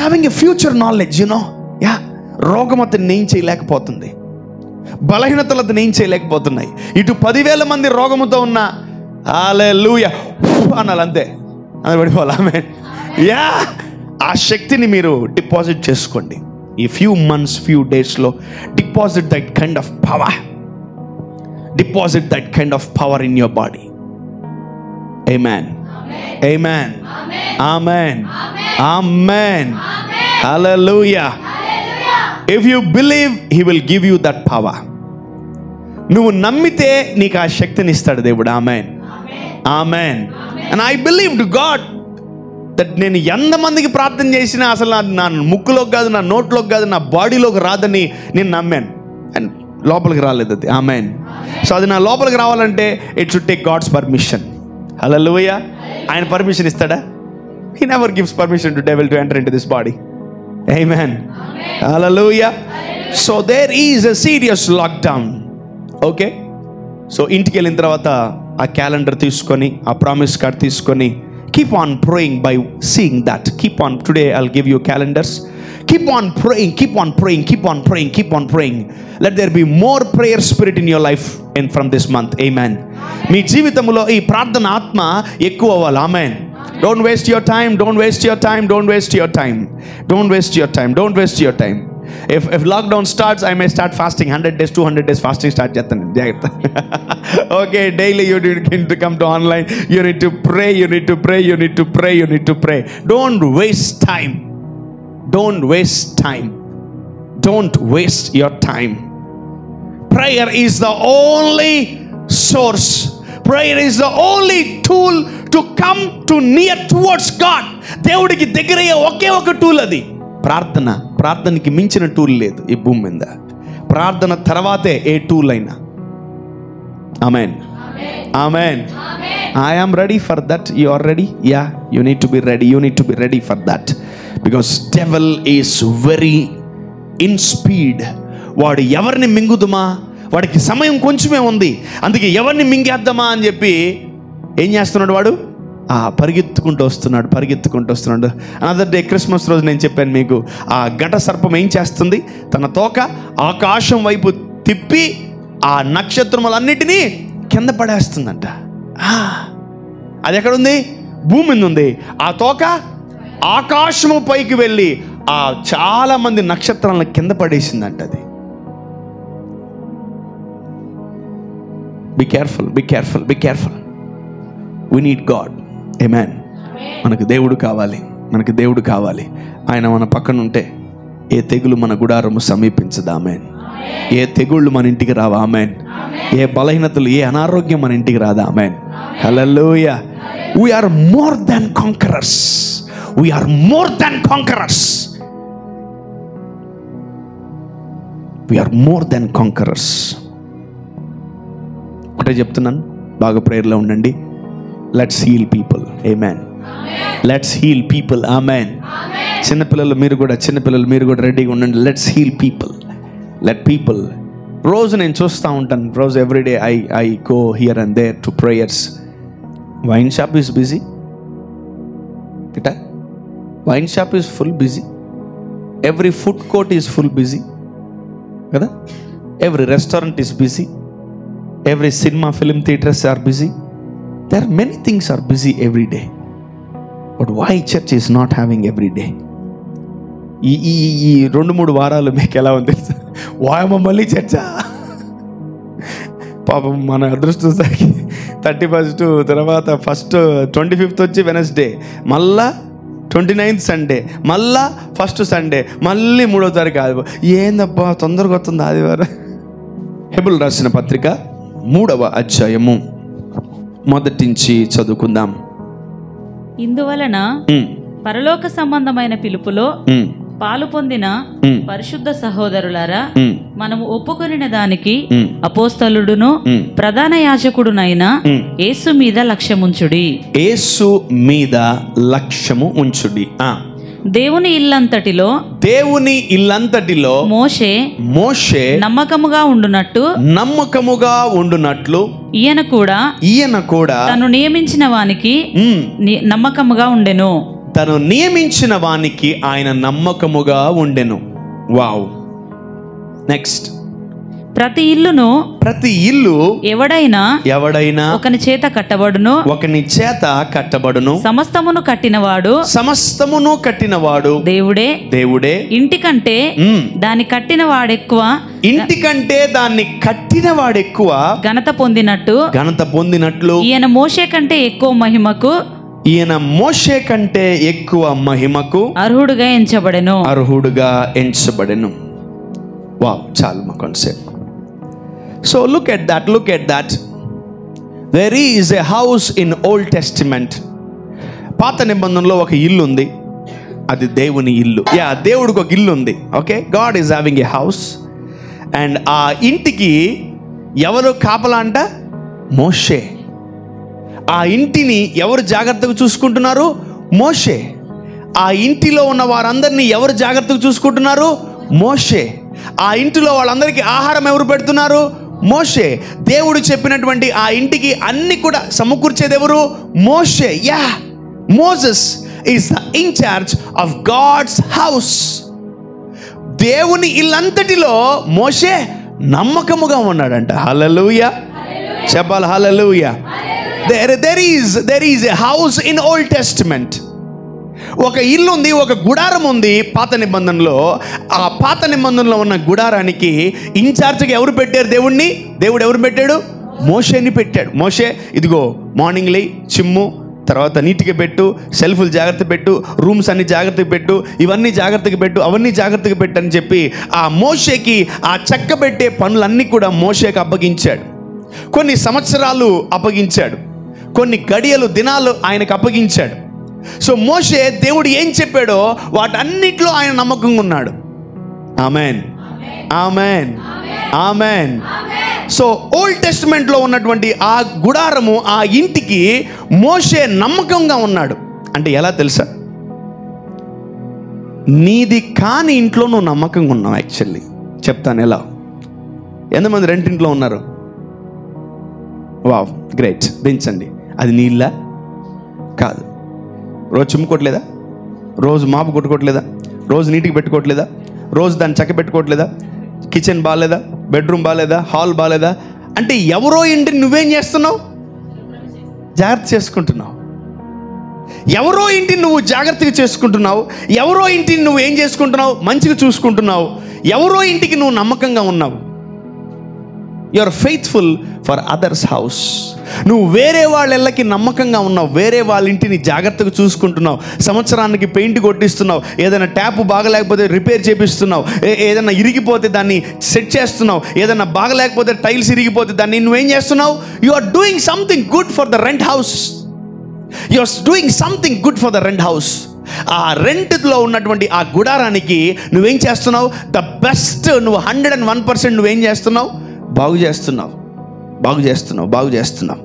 having a future knowledge, రోగం అతన్ని ఏం చేయలేకపోతుంది, బలహీనతలు అతను ఏం చేయలేకపోతున్నాయి. ఇటు 10,000 మంది రోగముతో ఉన్న హల్లెలూయా అనాలి, అంతే, అది పడిపోవాలి. ఆమేన్. ఆ శక్తిని మీరు డిపాజిట్ చేసుకోండి. ఈ ఫ్యూ మంత్స్, ఫ్యూ డేస్లో deposit that kind of power. Deposit that kind of power in your body. Amen. Amen. Amen. Amen. Hallelujah. If you believe, He will give you that power. నువ్వు నమ్మితే నీకు ఆ శక్తిని ఇస్తాడు దేవుడు. Amen. Amen. And I believe to God that నేను ఎంతమందికి ప్రార్థన చేసినా అసలు నా ముక్కులోకి కాదు, నా నోట్లోకి కాదు, నా బాడీలోకి రాదని నేను నమ్మాను. అండ్ లోపలికి రాలేదు అది. ఆమెన్. సో అది నా లోపలికి రావాలంటే it should take God's permission. Hallelujah. ఆయన పర్మిషన్ ఇస్తాడా? He never gives permission to devil to enter into this body. Amen. Hallelujah. So there is a serious lockdown. Okay. So ఇంటికి వెళ్ళిన తర్వాత ఆ క్యాలెండర్ తీసుకొని, ఆ ప్రామిస్ కార్డ్ తీసుకొని, keep on praying by seeing that. Keep on, today I'll give you calendars. Keep on praying, keep on praying, keep on praying, keep on praying. Let there be more prayer spirit in your life and from this month. Amen. మీ జీవితంలో ఈ ప్రార్థన ఆత్మ ఎక్కువ అవ్వాలి. ఆమేన్. Don't waste your time, don't waste your time, don't waste your time. Don't waste your time, don't waste your time. If lockdown starts, I may start fasting 100 days, 200 days fasting start చేస్తాను. జాగ్రత్త. Okay, daily you need to come to online. You need to pray, you need to pray, you need to pray, you need to pray. Don't waste time. Don't waste time. Don't waste your time. Prayer is the only source. Prayer is the only tool to come to near towards God. దేవుడికి దగ్గరయ్యే ఒకే ఒక tool అది ప్రార్థన. ప్రార్థనకి మించిన tool లేదు ఈ భూమి మీద. ప్రార్థన తర్వాతే ఏ టూల్ అయినా. ఆమేన్. ఆమేన్. I am ready for that. You are ready? Yeah, you need to be ready. You need to be ready for that. Because devil is very in speed. వాడు ఎవరిని మింగుదుమా, వాడికి సమయం కొంచెమే ఉంది, అందుకే ఎవరిని మింగేద్దామా అని చెప్పి ఏం చేస్తున్నాడు వాడు? పరిగెత్తుకుంటూ వస్తున్నాడు. అనదర్ డే క్రిస్మస్ రోజు నేను చెప్పాను మీకు, ఆ ఘట సర్పం ఏం చేస్తుంది? తన తోక ఆకాశం వైపు తిప్పి ఆ నక్షత్రములన్నిటినీ కింద పడేస్తుందంట. అది ఎక్కడుంది? భూమి మీద ఉంది. ఆ తోక ఆకాశము పైకి వెళ్ళి ఆ చాలా మంది నక్షత్రాలను కింద పడేసిందంట. అది be careful, be careful, be careful. We need God. Amen. మనకు దేవుడు కావాలి, మనకు దేవుడు కావాలి. ఆయన మన పక్కన ఉంటే ఏ తెగులు మన గుడారము సమీపించదు. ఆమేన్. ఏ తెగుళ్ళు మన ఇంటికి రావా. ఆమేన్. ఏ బలహీనతలు, ఏ అనారోగ్యం మన ఇంటికి రాదా. ఆమేన్. హల్లెలూయా. We are more than conquerors. We are more than conquerors. We are more than conquerors. ఒకటే చెప్తున్నాను, బాగా ప్రేయర్లో ఉండండి. Let's heal people. Amen. Let's heal people. Amen. చిన్నపిల్లలు మీరు కూడా రెడీగా ఉండండి. Let's heal people. Let people. రోజు నేను చూస్తూ ఉంటాను, రోజు everyday I go here and there to prayers. Wine shop is busy. Wine shop is full busy. Every food court is full busy. Kada? Every restaurant is busy. Every cinema, film theaters are busy. There are many things are busy every day. But why church is not having every day? ఈ 2-3 వారాలు మీకు ఎలా ఉంది తెలుసా? వాయమ్మ మళ్ళీ చర్చా. పాపం మన అదృష్టం సాగి 31st తర్వాత 25th వచ్చి వెనస్డే, మళ్ళా 29th సండే, మళ్ళా 1st సండే, మళ్ళీ 3వ తారీఖు ఆదివారం. ఏందబ్బా తొందరగా వస్తుంది ఆదివారం. హెబ్రీయులకు రాసిన పత్రిక 3వ అధ్యాయము మొదటి నుంచి చదువుకుందాం. ఇందువలన పరలోక సంబంధమైన పిలుపులో పాలు పొందిన పరిశుద్ధ సహోదరులారా, మనము ఒప్పుకొనిన దానికి అపోస్తలుడును ప్రధాన యాజకుడునైన యేసు మీద లక్ష్యముంచుడి. యేసు మీద లక్ష్యము ఉంచుడి. దేవుని ఇల్లంతటిలో మోషే నమ్మకముగా ఉండునట్లు ఈయన కూడా తను నియమించిన వానికి నమ్మకముగా ఉండెను. తను నియమించిన వానికి ఆయన నమ్మకముగా ఉండెను. వావ్. నెక్స్ట్, ప్రతి ఇల్లు ఎవడైనా ఒకని చేత కట్టబడును. సమస్తమును కట్టినవాడు దేవుడే. ఇంటికంటే దాన్ని కట్టినవాడెక్కువ ఘనత పొందినట్లు ఈయన మోషే కంటే ఎక్కువ మహిమకు అర్హుడుగా ఎంచబడెను. వావ్, చాలు మా concept. So look at that. There is a house in Old Testament. పాత నిబంధనలో ఒక ఇల్లు ఉంది, అది దేవుని ఇల్లు. దేవుడికి ఒక ఇల్లు ఉంది. Okay, God is having a house. And ఆ ఇంటికి ఎవరు కాపలా అంట? మోషే. ఆ ఇంటిని ఎవరు జాగ్రత్తగా చూసుకుంటున్నారు? మోషే. ఆ ఇంటిలో ఉన్న వారందరినీ ఎవరు జాగ్రత్తగా చూసుకుంటున్నారు? మోషే. ఆ ఇంటిలో వాళ్ళందరికీ ఆహారం ఎవరు పెడుతున్నారు? మోషే. దేవుడు చెప్పినటువంటి ఆ ఇంటికి అన్ని కూడా సమకూర్చేది ఎవరు? మోషే. Moses is the incharge of God's house. దేవుని ఇల్లంతటిలో మోషే నమ్మకముగా ఉన్నాడంట. హల్లెలూయా, చెప్పాలి హల్లెలూయా. There is a house in Old Testament. ఒక ఇల్లు ఉంది, ఒక గుడారం ఉంది పాత నిబంధనలో. ఆ పాత నిబంధనలో ఉన్న గుడారానికి ఇన్ఛార్జ్గా ఎవరు పెట్టారు? దేవుడు ఎవరు పెట్టాడు? మోషేని పెట్టాడు. మోషే, ఇదిగో మార్నింగ్ లే, చిమ్ము, తర్వాత నీట్గా పెట్టు, సెల్ఫ్లు జాగ్రత్త పెట్టు, రూమ్స్ అన్ని జాగ్రత్తగా పెట్టు, ఇవన్నీ జాగ్రత్తగా పెట్టు, అవన్నీ జాగ్రత్తగా పెట్టు అని చెప్పి ఆ మోషేకి ఆ చెక్క పెట్టే పనులన్నీ కూడా మోషేకి అప్పగించాడు. కొన్ని సంవత్సరాలు అప్పగించాడు, కొన్ని గడియలు, దినాలు ఆయనకు అప్పగించాడు. సో మోషే దేవుడు ఏం చెప్పాడో వాటన్నిటిలో ఆయన నమ్మకంగా ఉన్నాడు. Amen, amen, amen. So old టెస్టిమెంట్లో ఉన్నటువంటి ఆ గుడారము, ఆ ఇంటికి మోషే నమ్మకంగా ఉన్నాడు. అంటే ఎలా తెలుసా? నీది కాని ఇంట్లో నువ్వు నమ్మకంగా ఉన్నావు. యాక్చువల్లీ చెప్తాను ఎలా. ఎంతమంది రెంటింట్లో ఉన్నారు? Wow, great. దించండి. అది నీ ఇల్లా? కాదు. రోజు చిమ్ముకోవట్లేదా? రోజు మాపు కొట్టుకోవట్లేదా? రోజు నీటికి పెట్టుకోవట్లేదా? రోజు దాన్ని చక్క పెట్టుకోవట్లేదా? కిచెన్ బాగాలేదా? బెడ్రూమ్ బాగాలేదా? హాల్ బాగాలేదా? అంటే ఎవరో ఇంటిని నువ్వేం చేస్తున్నావు? జాగ్రత్త చేసుకుంటున్నావు. ఎవరో ఇంటిని నువ్వు జాగ్రత్తగా చేసుకుంటున్నావు. ఎవరో ఇంటిని నువ్వు ఏం చేసుకుంటున్నావు? మంచిగా చూసుకుంటున్నావు. ఎవరో ఇంటికి నువ్వు నమ్మకంగా ఉన్నావు. You are faithful for others house. నువ్వు వేరే వాళ్ళ ఇళ్ళకి నమ్మకంగా ఉన్నావు. వేరే వాళ్ళ ఇంటిని జాగ్రత్తగా చూసుకుంటున్నావు. సంవత్సరానికి పెయింట్ కొట్టిస్తున్నావు. ఏదైనా ట్యాప్ బాగలేకపోతే రిపేర్ చేపిస్తున్నావు. ఏదైనా ఇరిగిపోతే దాన్ని సెట్ చేస్తున్నావు. ఏదైనా బాగలేకపోతే టైల్స్ ఇరిగిపోతే దాన్ని నువ్వేం చేస్తున్నావు? You are doing something good for the rent house. You are doing something good for the rent house. ఆ రెంట్లో ఉన్నటువంటి ఆ గుడారానికి నువ్వేం చేస్తున్నావు? The best. నువ్వు 101% నువ్వేం చేస్తున్నావు? బాగు చేస్తున్నావు.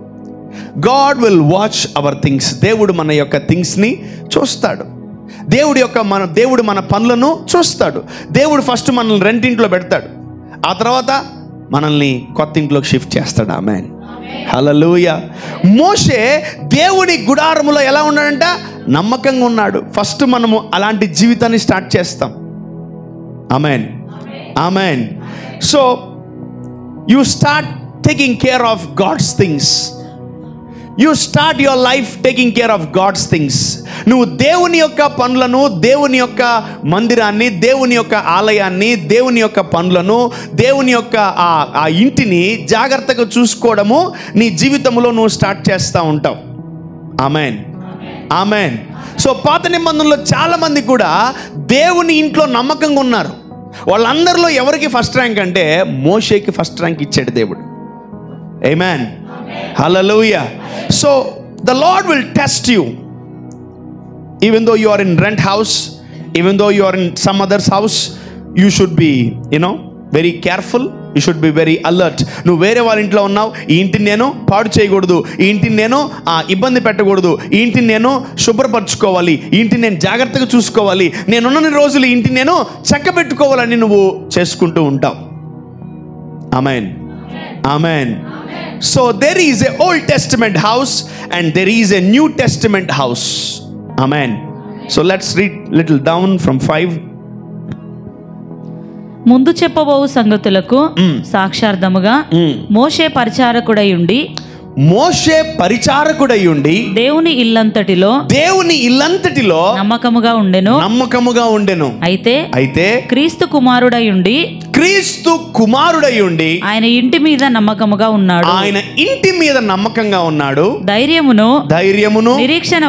God will watch our things. దేవుడు మన యొక్క థింగ్స్ని చూస్తాడు. దేవుడు మన పనులను చూస్తాడు. దేవుడు ఫస్ట్ మనల్ని రెంటింట్లో పెడతాడు, ఆ తర్వాత మనల్ని కొత్త ఇంట్లోకి షిఫ్ట్ చేస్తాడు. ఆమేన్, హల్లెలూయా. మోషే దేవుని గుడారములో ఎలా ఉన్నాడంట? నమ్మకంగా ఉన్నాడు. ఫస్ట్ మనము అలాంటి జీవితాన్ని స్టార్ట్ చేస్తాం. Amen, amen. So you start taking care of God's things. You start your life taking care of God's things. నువ్వు దేవుని యొక్క పనులను, దేవుని యొక్క మందిరాన్ని, దేవుని యొక్క ఆలయాన్ని, దేవుని యొక్క పనులను, దేవుని యొక్క ఆ ఇంటిని జాగ్రత్తగా చూసుకోవడము నీ జీవితంలో నువ్వు స్టార్ట్ చేస్తూ ఉంటావు. Amen, amen. సో పాత నిబంధనలో చాలామంది కూడా దేవుని ఇంట్లో నమ్మకంగా ఉన్నారు. వాళ్ళందరిలో ఎవరికి ఫస్ట్ ర్యాంక్ అంటే మోషేకి ఫస్ట్ ర్యాంక్ ఇచ్చాడు దేవుడు. Amen, hallelujah. So the lord will test you even though you are in rent house, even though you are in some others house. You should be very careful. You should be very alert. నువ్వు వేరే వాళ్ళ ఇంట్లో ఉన్నావు, ఈ ఇంటిని నేను పాడు చేయకూడదు, ఈ ఇంటిని నేను ఇబ్బంది పెట్టకూడదు, ఈ ఇంటిని నేను శుభ్రపరచుకోవాలి, ఈ ఇంటిని నేను జాగ్రత్తగా చూసుకోవాలి, నేనున్న రోజులు ఈ ఇంటిని నేను చక్క పెట్టుకోవాలని నువ్వు చేసుకుంటూ ఉంటావు. Amen, amen. So there is a old testament house and there is a new testament house. Amen. So let's read little down from 5. ముందు చెప్పబోవు సంగతులకు సాక్షార్థముగా మోషే పరిచారకుడై ఉండి దేవుని ఇల్లంతటిలో నమ్మకముగా ఉండెను. అయితే క్రీస్తు కుమారుడై ఉండి ఆయన ఇంటి మీద నమ్మకముగా ఉన్నాడు. ధైర్యమును నిరీక్షణ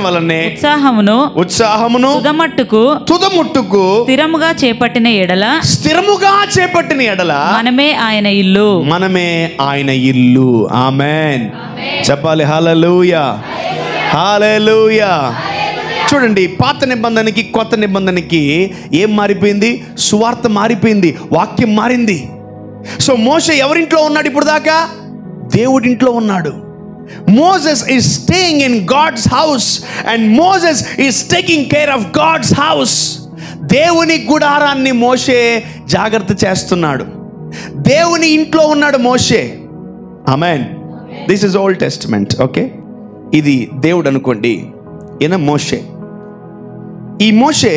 వలనే ఉత్సాహమును తుదముట్టుకు స్థిరముగా చేపట్టిన ఎడల మనమే ఆయన ఇల్లు. ఆమేన్. చెప్పాలి హల్లెలూయా, హల్లెలూయా. చూడండి, పాత నిబంధనకి కొత్త నిబంధనకి ఏం మారిపోయింది? సువార్త మారిపోయింది, వాక్యం మారింది. సో మోషే ఎవరింట్లో ఉన్నాడు? ఇప్పుడు దాకా దేవుడింట్లో ఉన్నాడు. Moses is staying in God's house and Moses is taking care of God's house. దేవుని గుడారాన్ని మోషే జాగ్రత్త చేస్తున్నాడు. దేవుని ఇంట్లో ఉన్నాడు మోషే. Amen. This is old testament. Okay, ఇది దేవుడు అనుకోండి, ఈయన మోషే. ఈ మోషే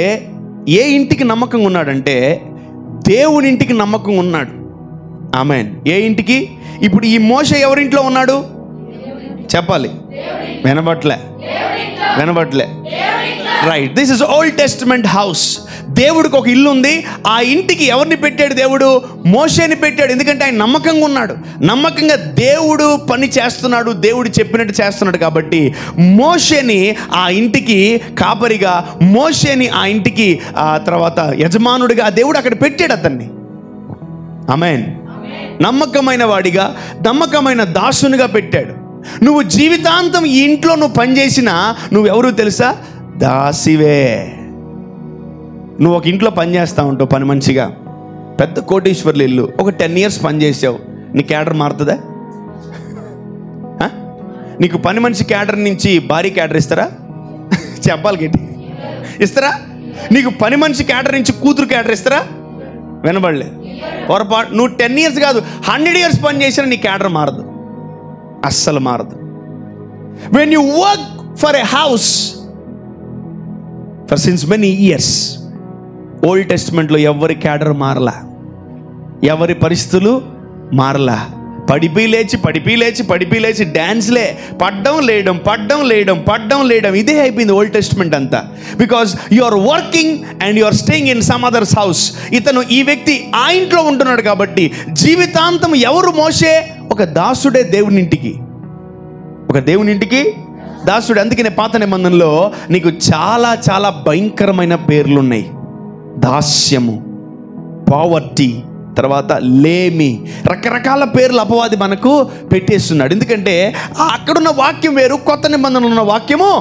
ఏ ఇంటికి నమ్మకంగా ఉన్నాడంటే దేవుని ఇంటికి నమ్మకంగా ఉన్నాడు. ఆమేన్. ఏ ఇంటికి? ఇప్పుడు ఈ మోషే ఎవరింట్లో ఉన్నాడు? చెప్పాలి. వినబట్లే right. This is old testament house. దేవుడికి ఒక ఇల్లు ఉంది. ఆ ఇంటికి ఎవరిని పెట్టాడు? దేవుడు మోషేని పెట్టాడు. ఎందుకంటే ఆయన నమ్మకంగా ఉన్నాడు. నమ్మకంగా దేవుడు పని చేస్తున్నాడు, దేవుడు చెప్పినట్టు చేస్తున్నాడు. కాబట్టి మోషేని ఆ ఇంటికి కాపరిగా, మోషేని ఆ ఇంటికి ఆ తర్వాత యజమానుడిగా దేవుడు అక్కడ పెట్టాడు అతన్ని. ఆమేన్. నమ్మకమైన వాడిగా, నమ్మకమైన దాసునిగా పెట్టాడు. నువ్వు జీవితాంతం ఈ ఇంట్లో నువ్వు పనిచేసినా నువ్వెవరు తెలుసా? దాసివే. నువ్వు ఒక ఇంట్లో పని చేస్తూ ఉంటావు, పని మంచిగా, పెద్ద కోటీశ్వర్లు ఇల్లు, ఒక 10 years పని చేసావు, నీ క్యాడర్ మారుతుందా? నీకు పని మనిషి క్యాడర్ నుంచి భారీ క్యాడర్ ఇస్తారా? చెప్పాలి గట్టి, ఇస్తారా? నీకు పని మనిషి క్యాడర్ నుంచి కూతురు క్యాడర్ ఇస్తారా? వినబడలే. పొరపాటు. నువ్వు 10 years కాదు, 100 years పని చేసినా నీ క్యాడర్ మారదు, అస్సలు మారదు. When you work for a house for since many years, old టెస్ట్మెంట్లో ఎవరి క్యాడర్ మారలా, ఎవరి పరిస్థితులు మారలా. పడిపి లేచి డ్యాన్స్లే, పడ్డం లేయడం ఇదే అయిపోయింది ఓల్డ్ టెస్ట్మెంట్ అంతా. Because you are working and you are staying in some others house. ఇతను, ఈ వ్యక్తి ఆ ఇంట్లో ఉంటున్నాడు కాబట్టి జీవితాంతం ఎవరు మోషే? ఒక దాసుడే దేవుని ఇంటికి దాసుడు. అందుకనే పాత నిబంధనలో నీకు చాలా చాలా భయంకరమైన పేర్లు ఉన్నాయి. దాస్యము, పావర్టీ, తర్వాత లేమి, రకరకాల పేర్లు అపవాది మనకు పెట్టేస్తున్నాడు. ఎందుకంటే అక్కడున్న వాక్యం వేరు, కొత్త నిబంధనలు ఉన్న వాక్యము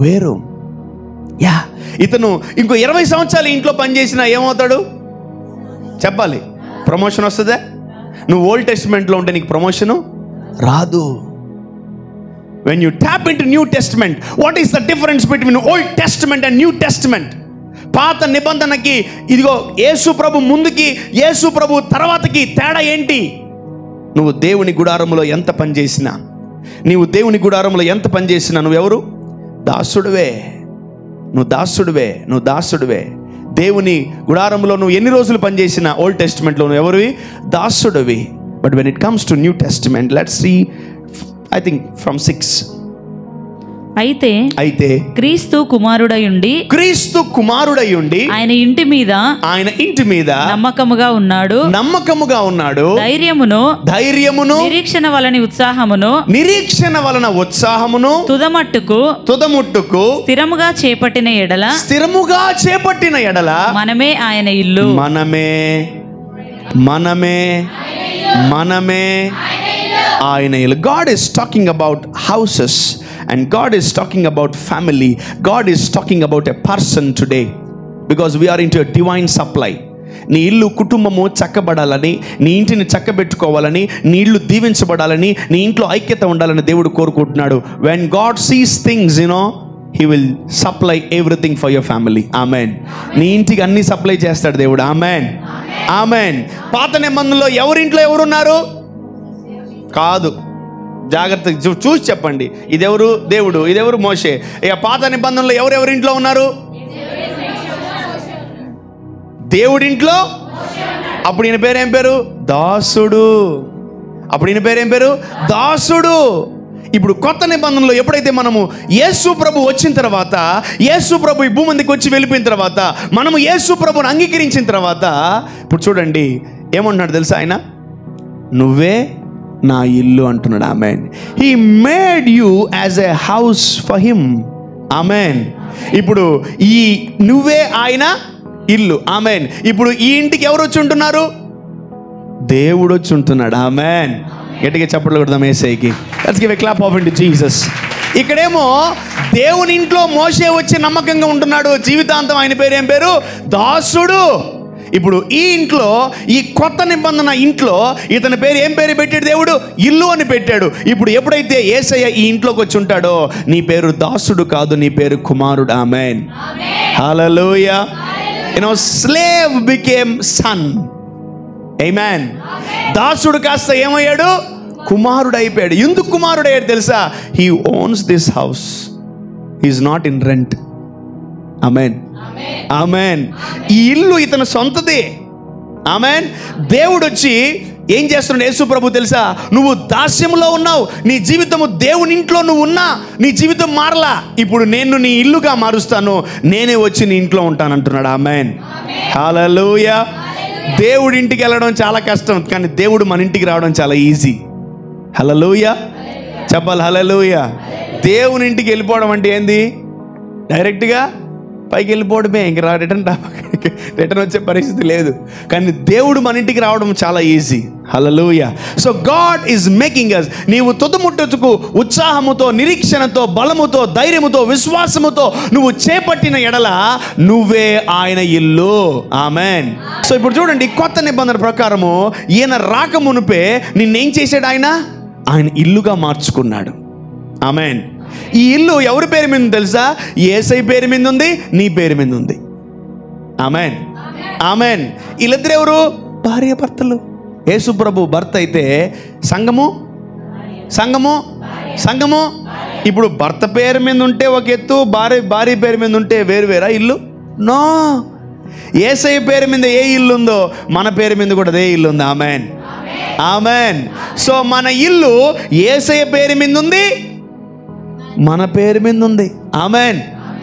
వేరు. ఇతను ఇంకో 20 సంవత్సరాలు ఇంట్లో పనిచేసినా ఏమవుతాడు? చెప్పాలి. ప్రమోషన్ వస్తుందా? నువ్వు ఓల్డ్ టెస్ట్మెంట్లో ఉంటే నీకు ప్రమోషను రాదు. When you tap into New Testament, what is the difference between Old Testament and New Testament? పాత నిబంధనకి ఇదిగో యేసు ప్రభు ముందుకి, యేసు ప్రభు తర్వాతకి తేడా ఏంటి? నువ్వు దేవుని గుడారంలో ఎంత పని చేసినా, నువ్వెవరు? దాసుడివే. నువ్వు దాసుడివే. దేవుని గుడారంలో నువ్వు ఎన్ని రోజులు పనిచేసినా ఓల్డ్ టెస్ట్మెంట్లో నువ్వు ఎవరివి? దాసుడివి. But when it comes to new testament, let's see I think from 6. అయితే క్రీస్తు కుమారుడై ఉండి ఆయన ఇంటి మీద నమ్మకముగా ఉన్నాడు. ధైర్యమును నిరీక్షణ వలన ఉత్సాహమును తుదముట్టుకు స్థిరముగా చేపట్టిన ఎడల మనమే ఆయన ఇల్లు. మనమే ఆయన ఇల్లు. God is talking about houses and God is talking about family. God is talking about a person today because we are into a divine supply. నీ ఇల్లు, కుటుంబము చక్కబడాలని, నీ ఇంటిని చక్కబెట్టుకోవాలని, నీ ఇల్లు దీవించబడాలని, నీ ఇంట్లో ఐక్యత ఉండాలని దేవుడు కోరుకుంటున్నాడు. When God sees things, He will supply everything for your family. Amen. నీ ఇంటికి అన్ని సప్లై చేస్తాడు దేవుడు. Amen, amen. పాత నిబంధనలో ఎవరింట్లో ఎవరున్నారు? కాదు, జాగ్రత్తగా చూసి చెప్పండి. ఇదెవరు? దేవుడు. ఇదెవరు? మోషే. ఇక పాత నిబంధనలో ఎవరెవరి ఇంట్లో ఉన్నారు? దేవుడింట్లో. అప్పుడు ఈయన పేరు ఏం పేరు? దాసుడు. అప్పుడు ఈయన పేరు ఏం పేరు? దాసుడు. ఇప్పుడు కొత్త నిబంధనలో ఎప్పుడైతే మనము యేసు ప్రభు వచ్చిన తర్వాత, యేసు ప్రభు ఈ భూమి మీదకి వచ్చి వెళ్ళిపోయిన తర్వాత, మనము యేసు ప్రభుని అంగీకరించిన తర్వాత, ఇప్పుడు చూడండి ఏమంటున్నాడు తెలుసా ఆయన? నువ్వే నా ఇల్లు అంటున్నాడు. Amen. He made you as a house for him. Amen. ఇప్పుడు ఈ నువ్వే ఆయన ఇల్లు. ఆమెన్. ఇప్పుడు ఈ ఇంటికి ఎవరు వచ్చి ఉంటున్నారు? దేవుడు వచ్చి ఉంటున్నాడు. ఆమెన్. గట్టిగా చప్పట్లు కొడదాం యేసయ్యకి. Let's give a clap of to Jesus. ఇక్కడేమో దేవుని ఇంట్లో మోషే వచ్చి నమ్మకంగా ఉంటున్నాడు జీవితాంతం. ఆయన పేరు ఏం పేరు? దాసుడు. ఇప్పుడు ఈ ఇంట్లో, ఈ కొత్త నిబంధన ఇంట్లో ఇతని పేరు ఏం పేరు పెట్టాడు దేవుడు? ఇల్లు అని పెట్టాడు. ఇప్పుడు ఎప్పుడైతే యేసయ్య ఈ ఇంట్లోకి వచ్చి ఉంటాడో, నీ పేరు దాసుడు కాదు, నీ పేరు కుమారుడు. Amen. Hallelujah. Slave became son. Amen. దాసుడు కాస్త ఏమయ్యాడు? కుమారుడు అయిపోయాడు. ఎందుకు కుమారుడు అయ్యాడు తెలుసా? He owns this house, he is not in rent. Amen. Amen. ఈ ఇల్లు ఇతని సొంతదే. ఆమేన్. దేవుడు వచ్చి ఏం చేస్తున్నాడు యేసు ప్రభు తెలుసా? నువ్వు దాస్యంలో ఉన్నావు, నీ జీవితము దేవుని ఇంట్లో నువ్వు ఉన్నా నీ జీవితం మారలా. ఇప్పుడు నేను నీ ఇల్లుగా మారుస్తాను, నేనే వచ్చి నీ ఇంట్లో ఉంటానంటున్నాడు. ఆమేన్. హల్లెలూయా. దేవుడి ఇంటికి వెళ్ళడం చాలా కష్టం, కానీ దేవుడు మన ఇంటికి రావడం చాలా ఈజీ. హల్లెలూయా. చెప్పాలి హల్లెలూయా. దేవుని ఇంటికి వెళ్ళిపోవడం అంటే ఏంది? డైరెక్ట్గా పైకి వెళ్ళిపోవడమే, ఇంక రిటర్న్ వచ్చే పరిస్థితి లేదు. కానీ దేవుడు మన ఇంటికి రావడం చాలా easy. Hallelujah. So God is making us. నీవు తుదముట్టుకు ఉత్సాహముతో, నిరీక్షణతో, బలముతో, ధైర్యముతో, విశ్వాసముతో నువ్వు చేపట్టిన ఎడల నువ్వే ఆయన ఇల్లు. ఆమేన్. సో ఇప్పుడు చూడండి, కొత్త నిబంధన ప్రకారము ఈయన రాకమునుపే నిన్నేం చేశాడు? ఆయన ఇల్లుగా మార్చుకున్నాడు. ఆమేన్. ఈ ఇల్లు ఎవరి పేరు మీద తెలుసా? యేసయ్య పేరు మీద ఉంది, నీ పేరు మీద ఉంది. ఆమేన్. ఆమేన్. వీళ్ళిద్దరు ఎవరు? భార్య భర్తలు. యేసు ప్రభు భర్త అయితే సంఘము ఇప్పుడు భర్త పేరు మీద ఉంటే ఒక ఎత్తు, భార్య పేరు మీద ఉంటే వేరువేరా ఇల్లు? నో. యేసయ్య పేరు మీద ఏ ఇల్లు ఉందో మన పేరు మీద కూడా అదే ఇల్లు ఉంది. ఆమేన్. ఆమేన్. సో మన ఇల్లు యేసయ్య పేరు మీద ఉంది, మన పేరు మీద ఉంది. ఆమేన్.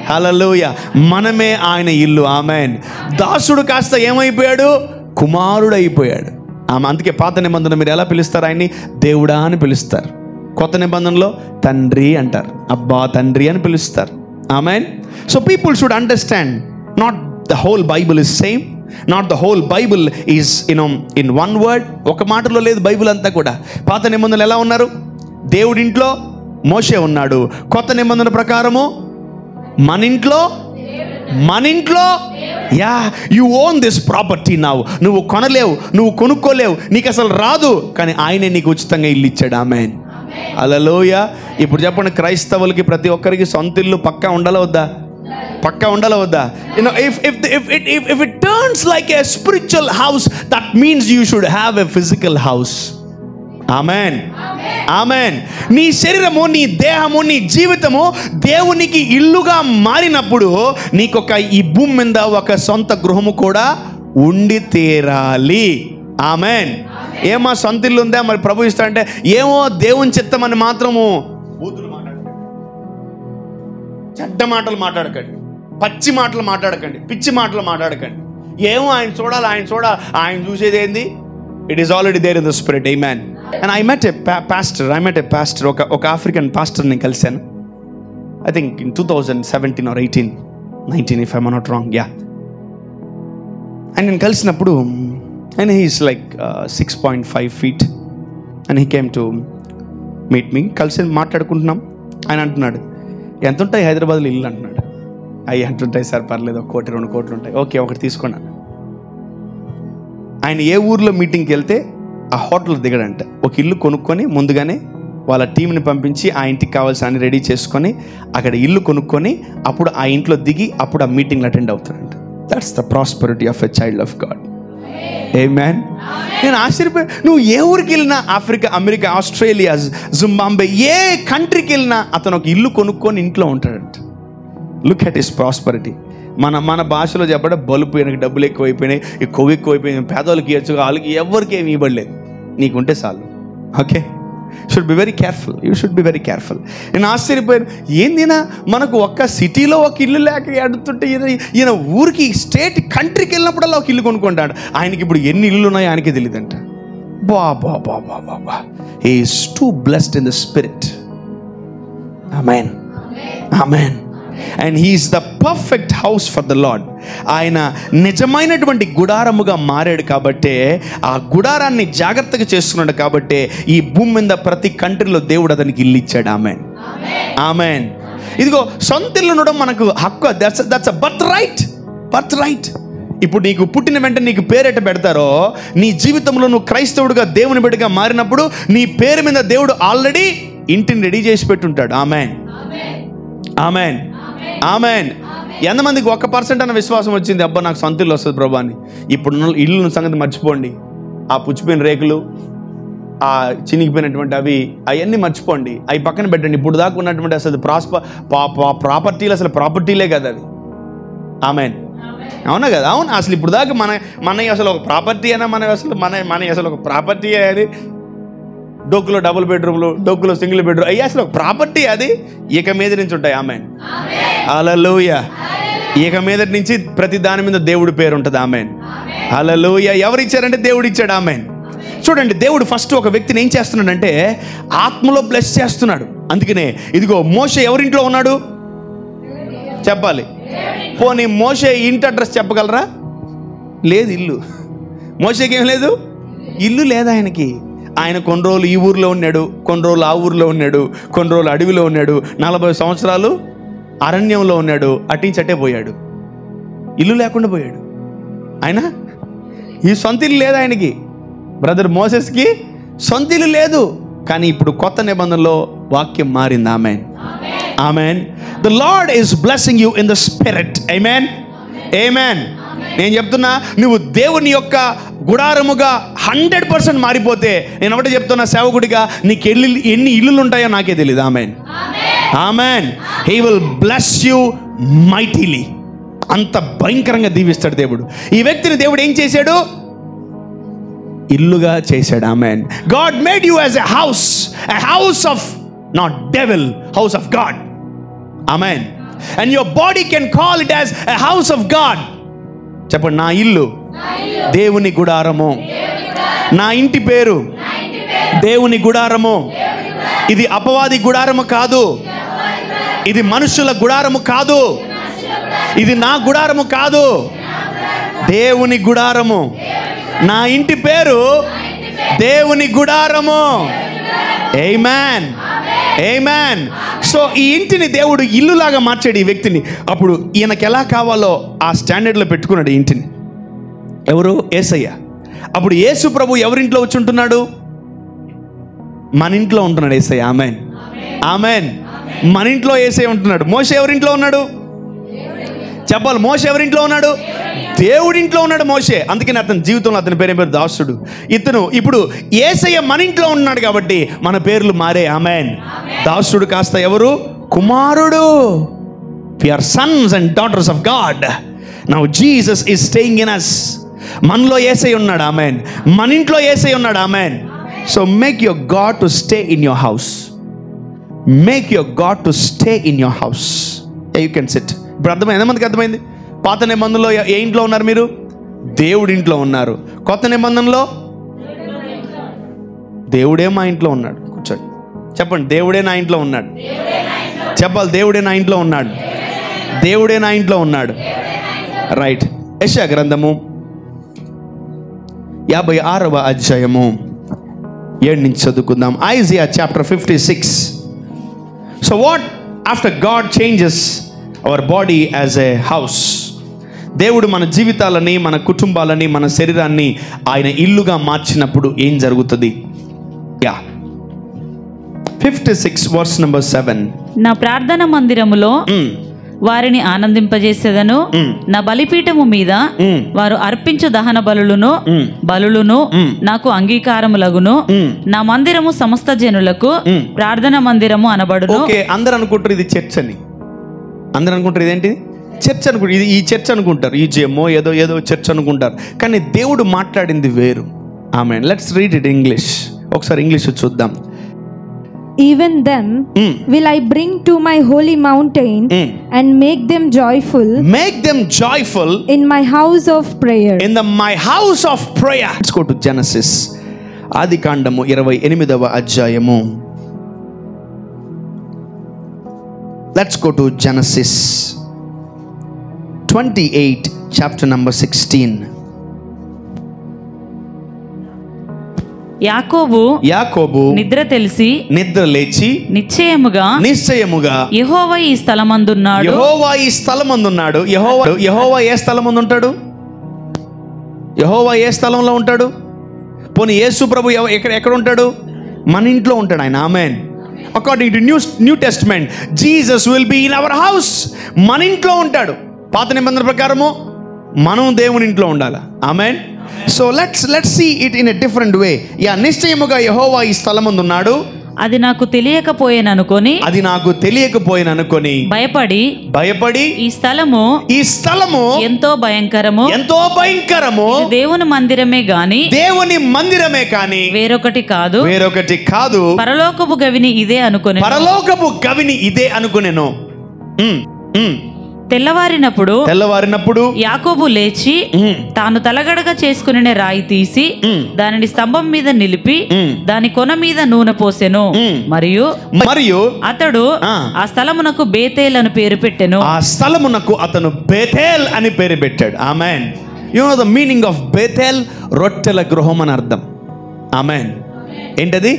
హల్లెలూయా. మనమే ఆయన ఇల్లు. ఆమేన్. దాసుడు కాస్త ఏమైపోయాడు? కుమారుడు అయిపోయాడు. అందుకే పాత నిబంధన మీరు ఎలా పిలుస్తారు? ఆయన్ని దేవుడా అని పిలుస్తారు. కొత్త నిబంధనలో తండ్రి అంటారు, అబ్బా తండ్రి అని పిలుస్తారు. Amen. So people should understand, not the whole Bible is same, not the whole Bible is in one word. ఒక మాటలో లేదు బైబుల్ అంతా కూడా. పాత నిబంధనలు ఎలా ఉన్నారు? దేవుడింట్లో మోషే ఉన్నాడు. కొత్త నిబంధన ప్రకారము మన ఇంట్లో yeah you own this property now. నువ్వు కొనలేవు, నువ్వు కొనుక్కోలేవు, నీకు అసలు రాదు, కానీ ఆయనే నీకు ఉచితంగా ఇల్లు ఇచ్చాడు. ఆమేన్. హల్లెలూయా. ఇప్పుడు చెప్పండి, క్రైస్తవులకి ప్రతి ఒక్కరికి సొంత ఇల్లు పక్కా ఉండాలా వద్దా? పక్కా ఉండాలా వద్దా? if it turns like a spiritual house, that means you should have a physical house. ఆమేన్. ఆమేన్. నీ శరీరము, నీ దేహము, నీ జీవితము దేవునికి ఇల్లుగా మారినప్పుడు నీకొక ఈ భూమి మీద ఒక సొంత గృహము కూడా ఉండి తీరాలి. ఆమేన్. ఏమో సొంత ఇల్లు ఉందా మరి ప్రభు ఇస్తా అంటే ఏమో దేవుని చిత్తం అని మాత్రము బూతులు మాట్లాడకండి, చెడ్డ మాటలు మాట్లాడకండి, పచ్చి మాటలు మాట్లాడకండి, పిచ్చి మాటలు మాట్లాడకండి. ఏమో ఆయన చూడాలి, ఆయన చూసేది ఏంది? It is already there in the spirit. Amen. And I met a pastor ఒక ఆఫ్రికన్ పాస్టర్ నేను కలిశాను. I think in 2017 or 19 if I'm not wrong. Yeah. And నేను కలిసినప్పుడు and he is like 6.5 feet and he came to meet me. కలిసి మాట్లాడుకుంటున్నాం. ఆయన అంటున్నాడు, ఎంత ఉంటాయి హైదరాబాద్లో ఇల్లు అంటున్నాడు. అవి అంటుంటాయి సార్, పర్లేదు, 1 కోటి 2 కోట్లు ఉంటాయి. ఓకే, ఒకటి తీసుకున్నాను. ఆయన ఏ ఊర్లో మీటింగ్కి వెళ్తే ఆ హోటల్ దిగడంట. ఒక ఇల్లు కొనుక్కొని ముందుగానే వాళ్ళ టీంని పంపించి ఆ ఇంటికి కావాల్సిన అన్ని రెడీ చేసుకొని అక్కడ ఇల్లు కొనుక్కొని అప్పుడు ఆ ఇంట్లో దిగి అప్పుడు ఆ మీటింగ్లో అటెండ్ అవుతాడంట. That's the prosperity of a child of God. Amen. నేను ఆశ్చర్యపోయా. నువ్వు ఏ ఊరికి వెళ్ళినా, ఆఫ్రికా, అమెరికా, ఆస్ట్రేలియా, జింబాబ్వే, ఏ కంట్రీకి వెళ్ళినా అతను ఒక ఇల్లు కొనుక్కొని ఇంట్లో ఉంటాడంట. Look at his prosperity. మన భాషలో చెప్పడం బలుపు, వెనక డబ్బులు ఎక్కువైపోయినాయి, ఈ కొవ్వు ఎక్కువైపోయినాయి, పేదోళ్ళకి ఇవ్వచ్చు, వాళ్ళకి ఎవరికి ఏమి ఇవ్వలేదు, నీకుంటే చాలు. Okay, should be very careful. You should be very careful. నేను ఆశ్చర్యపోయాను, ఏందినా మనకు ఒక్క సిటీలో ఒక ఇల్లు లేక అడుగుతుంటే ఈయన ఊరికి, స్టేట్, కంట్రీకి వెళ్ళినప్పుడల్లా ఒక ఇల్లు కొనుక్కుంటాడు. ఆయనకి ఇప్పుడు ఎన్ని ఇల్లు ఉన్నాయో ఆయనకే తెలియదంట. But he is too blessed in the spirit. ఆమేన్, ఆమేన్. And he is the perfect house for the lord. ఆయన నిజమైనటువంటి గుడారముగా మారాడు కాబట్టే, ఆ గుడారాన్ని జాగ్రత్తగా చేస్తున్నాడు కాబట్టే ఈ భూమి మీద ప్రతి కంట్రీలో దేవుడు అతనికి ఇల్లు ఇచ్చాడు. ఆమేన్, ఆమేన్. ఇదిగో సొంత ఇల్లు ఉండడం మనకు హక్కు. That's a birth right. ఇప్పుడు నీకు పుట్టిన వెంటనే నీకు పేరెట పెడతారో, నీ జీవితంలో నువ్వు క్రైస్తవుడిగా దేవుని బిడ్డగా మారినప్పుడు నీ పేరు మీద దేవుడు ఆల్రెడీ ఇంటిని రెడీ చేసి పెట్టుంటాడు. ఆమేన్, ఆమేన్, ఆమేన్. ఎంతమందికి 1% అన్న విశ్వాసం వచ్చింది, అబ్బా నాకు సొంత ఇల్లు వస్తుంది ప్రభా అని? ఇప్పుడు ఇల్లు సంగతి మర్చిపోండి. ఆ పుచ్చిపోయిన రేకులు, ఆ చినిగిపోయినటువంటి అవన్నీ మర్చిపోండి, అవి పక్కన పెట్టండి. ఇప్పుడు దాకా ఉన్నటువంటి అసలు ప్రాపర్టీలు అసలు ప్రాపర్టీలే కదా అవి. ఆమేన్, అవునా కదా? అవును. అసలు ఇప్పుడు దాకా మన అసలు ఒక ప్రాపర్టీ అయినా, మన అసలు ఒక ప్రాపర్టీ అది. డొక్కులో డబుల్ బెడ్రూమ్లు, డొక్కులో సింగిల్ బెడ్రూమ్, అయ్యి అసలు ఒక ప్రాపర్టీ అది. ఇక మీద నుంచి ఉంటాయి. ఆమేన్, హల్లెలూయా. ఇక మీద నుంచి ప్రతి దాని మీద దేవుడి పేరు ఉంటుంది. ఆమేన్, హల్లెలూయా. ఎవరు ఇచ్చారంటే దేవుడు ఇచ్చాడు. ఆమేన్. చూడండి, దేవుడు ఫస్ట్ ఒక వ్యక్తిని ఏం చేస్తున్నాడంటే ఆత్మలో బ్లెస్ చేస్తున్నాడు. అందుకనే ఇదిగో మోషే ఎవరింట్లో ఉన్నాడు చెప్పాలి. పోనీ మోషే ఇంటి అడ్రస్ చెప్పగలరా? లేదు, ఇల్లు. మోషేకి ఏం లేదు, ఇల్లు లేదు ఆయనకి. ఆయన కొన్ని రోజులు ఈ ఊర్లో ఉన్నాడు, కొన్ని రోజులు ఆ ఊర్లో ఉన్నాడు, కొన్ని రోజులు అడవిలో ఉన్నాడు, 40 సంవత్సరాలు అరణ్యంలో ఉన్నాడు, అట్టే పోయాడు, ఇల్లు లేకుండా పోయాడు. ఆయన ఈ సొంత ఇల్లు లేదు ఆయనకి. బ్రదర్ మోసెస్కి సొంత ఇల్లు లేదు. కానీ ఇప్పుడు కొత్త నిబంధనలో వాక్యం మారింది. Amen, amen. The Lord is blessing you in the spirit. Amen, amen. నేను చెప్తున్నా, నువ్వు దేవుని యొక్క గుడారముగా 100% మారిపోతే, నేను ఒకటే చెప్తున్నా సేవకుడిగా, నీకు ఎన్ని ఇల్లులు ఉంటాయో నాకే తెలియదు. Amen, amen. He will bless you mightily. అంత భయంకరంగా దీవిస్తాడు దేవుడు. ఈ వ్యక్తిని దేవుడు ఏం చేశాడు? ఇల్లుగా చేశాడు. Amen. God made you as a house of not devil, house of God. Amen. And your body can call it as a house of God. చెప్పండి, నా ఇల్లు దేవుని గుడారము. నా ఇంటి పేరు దేవుని గుడారము. ఇది అపవాది గుడారము కాదు, ఇది మనుషుల గుడారము కాదు, ఇది నా గుడారము కాదు, దేవుని గుడారము. నా ఇంటి పేరు దేవుని గుడారము. ఆమేన్, ఆమేన్. సో ఈ ఇంటిని దేవుడు ఇల్లులాగా మార్చాడు ఈ వ్యక్తిని. అప్పుడు ఈయనకి ఎలా కావాలో ఆ స్టాండర్డ్లో పెట్టుకున్నాడు ఈ ఇంటిని. ఎవరు? యేసయ్య. అప్పుడు యేసు ప్రభు ఎవరింట్లో వచ్చి ఉంటున్నాడు? మన ఇంట్లో ఉంటున్నాడు యేసయ్య. ఆమేన్, ఆమేన్. మన ఇంట్లో యేసయ్య ఉంటున్నాడు. మోషే ఎవరింట్లో ఉన్నాడు చెప్పాలి? మోషే ఎవరింట్లో ఉన్నాడు? దేవుడింట్లో ఉన్నాడు మోషే. అందుకని అతని జీవితంలో అతని పేరు దాసుడు. ఇప్పుడు యేసయ్య మన ఇంట్లో ఉన్నాడు కాబట్టి మన పేర్లు మారే. ఆమేన్. దాసుడు కాస్త ఎవరు? కుమారుడు. We are sons and daughters of God. Now Jesus is staying in us. మనలో యేసయ్య ఉన్నాడు. ఆమేన్. మన ఇంట్లో యేసయ్య ఉన్నాడు. ఆమేన్. So make your God to stay in your house. Make your God to stay in your house. Yeah, you can sit. ఇప్పుడు అర్థమైంది? ఎంతమందికి అర్థమైంది? పాత నిబంధనలో ఏ ఇంట్లో ఉన్నారు మీరు? దేవుడి ఇంట్లో ఉన్నారు. కొత్త నిబంధనలో దేవుడే మా ఇంట్లో ఉన్నాడు. కూర్చోండి, చెప్పండి, దేవుడే నా ఇంట్లో ఉన్నాడు. చెప్పాలి, దేవుడే నా ఇంట్లో ఉన్నాడు. దేవుడే నా ఇంట్లో ఉన్నాడు. రైట్. యెషయా గ్రంథము 56వ అధ్యాయము 7 నుంచి చదువుకుందాం. Isaiah chapter 56. So what after God changes our body as a house. దేవుడు మన జీవితాలని, మన కుటుంబాలని, మన శరీరాన్ని ఆయన ఇల్లుగా మార్చినప్పుడు ఏం జరుగుతుంది? 56 verse number 7. నా ప్రార్థన మందిరములో వారిని ఆనందింపజేసేదను. నా బలిపీఠము మీద వారు అర్పించు దహన బలులను నాకు అంగీకారములగును. నా మందిరము సమస్త జనులకు ప్రార్థన మందిరము అనబడును. ఓకే, అందరూ అనుకుంటారు ఇది చర్చ్ అని. అందరూ అనుకుంటారు ఇదేంటిది చర్చ్ అనుకుంటారు, ఇది ఈ చర్చ్ అనుకుంటారు, ఈ జేమో ఏదో చర్చ్ అనుకుంటారు. కానీ దేవుడు మాట్లాడింది వేరు. Amen. Let's read it English. ఒకసారి ఇంగ్లీష్ చూద్దాం. Even them will I bring to my holy mountain and make them joyful. Make them joyful in my house of prayer. In my house of prayer. Let's go to Genesis. ఆదికాండము 28వ అధ్యాయము. Let's go to Genesis 28 chapter number 16. యాకోబు నిద్ర లేచి నిశ్చయముగా యెహోవా ఈ స్థలమందున్నాడు. యెహోవా ఏ స్థలమందు ఉంటాడు? యెహోవా ఏ స్థలంలో ఉంటాడు? పోనీ యేసు ప్రభు ఎక్కడ ఉంటాడు? మన ఇంట్లో ఉంటాడు ఆయన. Amen. According to new testament Jesus will be in our house. మన ఇంట్లో ఉంటాడు. పాత నిబంధన ప్రకారము మనం దేవుని ఇంట్లో ఉండాలి. Amen. So let's see it in a different way. నిశ్చయముగా యెహోవా ఈ స్థలమందు ఉన్నాడు. అది నాకు తెలియకపోయేననుకొని భయపడి ఈ స్థలము ఎంతో భయంకరము దేవుని మందిరమే గాని వేరొకటి కాదు. పరలోకపు గవిని ఇదే అనుకొనెను. తెల్లవారినప్పుడు యాకోబు లేచి తాను తలగడగ చేసుకునే రాయి తీసి దానిని స్తంభం మీద నిలిపి దాని కొన మీద నూనె పోసెను. మరియు అతడు ఆ స్థలమునకు బేతేల్ అని పేరు పెట్టెను. ఆ స్థలమునకు అతను బేతేల్ అని పేరు పెట్టాడు. Amen. You know the meaning of Bethel? రొట్టెల గృహం అని అర్థం. ఆమేన్. ఏంటది?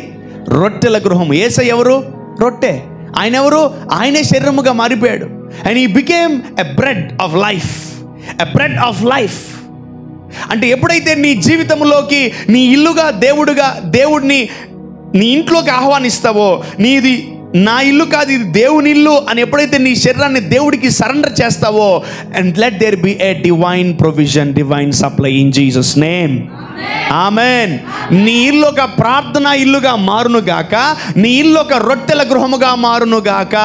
రొట్టెల గృహం. యేసయ్య ఎవరు? రొట్టె. ఆయన ఎవరు? ఆయనే శరీరముగా మారిపోయాడు. And he became a bread of life. A bread of life. అంటే ఎప్పుడైతే నీ జీవితంలోకి నీ ఇల్లుగా దేవుడిని నీ ఇంట్లోకి ఆహ్వానిస్తావో, నీది నా ఇల్లు కాదు ఇది దేవుని ఇల్లు అని ఎప్పుడైతే నీ శరీరాన్ని దేవుడికి సరెండర్ చేస్తావో, and let there be a divine provision, divine supply in Jesus name. ఆమేన్. నీ ఇల్లు ఒక ప్రార్థన ఇల్లుగా మారును గాక, నీ ఇల్లు ఒక రొట్టెల గృహముగా మారును గాక.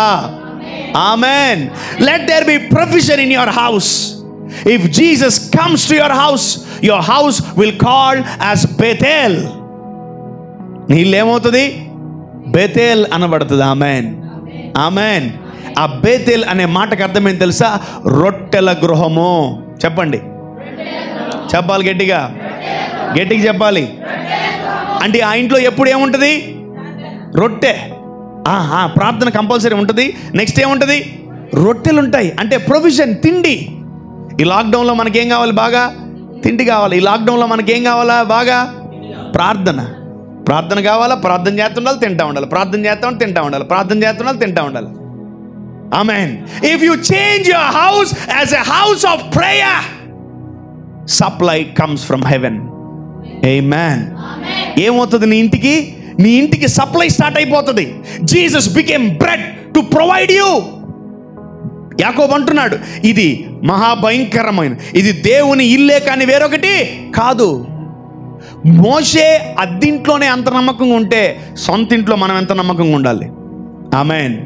Amen. Let there be provision in your house. If Jesus comes to your house will call as Bethel. నీ ఇల్లు ఏమవుతుంది? బేతేల్ అనబడుతుంది. ఆమేన్. ఆమేన్. ఆ బేతేల్ అనే మాటకు అర్థమేంటి తెలుసా? రొట్టెల గృహము. చెప్పండి, చెప్పాలి గట్టిగా చెప్పాలి. అంటే ఆ ఇంట్లో ఎప్పుడు ఏముంటుంది? రొట్టె. ప్రార్థన కంపల్సరీ ఉంటుంది. నెక్స్ట్ ఏముంటుంది? రొట్టెలు ఉంటాయి. అంటే ప్రొవిజన్, తిండి. ఈ లాక్డౌన్లో మనకేం కావాలి? బాగా తిండి కావాలి. ఈ లాక్డౌన్లో మనకేం కావాలా? బాగా ప్రార్థన కావాలా? ప్రార్థన చేస్తుండాలి, తింటా ఉండాలి. ప్రార్థన చేస్తామని తింటా ఉండాలి. ప్రార్థన చేస్తుండాలి, తింటా ఉండాలి. Amen. If you change your house as a house of prayer, supply comes from heaven. Amen. ఏమవుతుంది? నీ ఇంటికి సప్లై స్టార్ట్ అయిపోతుంది. Jesus became bread to provide you. యాకోబు అంటున్నాడు, ఇది మహాభయంకరమైన, ఇది దేవుని ఇల్లే కానీ వేరొకటి కాదు. మోషే అద్దింట్లోనే అంత నమ్మకంగా ఉంటే సొంత ఇంట్లో మనం ఎంత నమ్మకంగా ఉండాలి? ఆమేన్.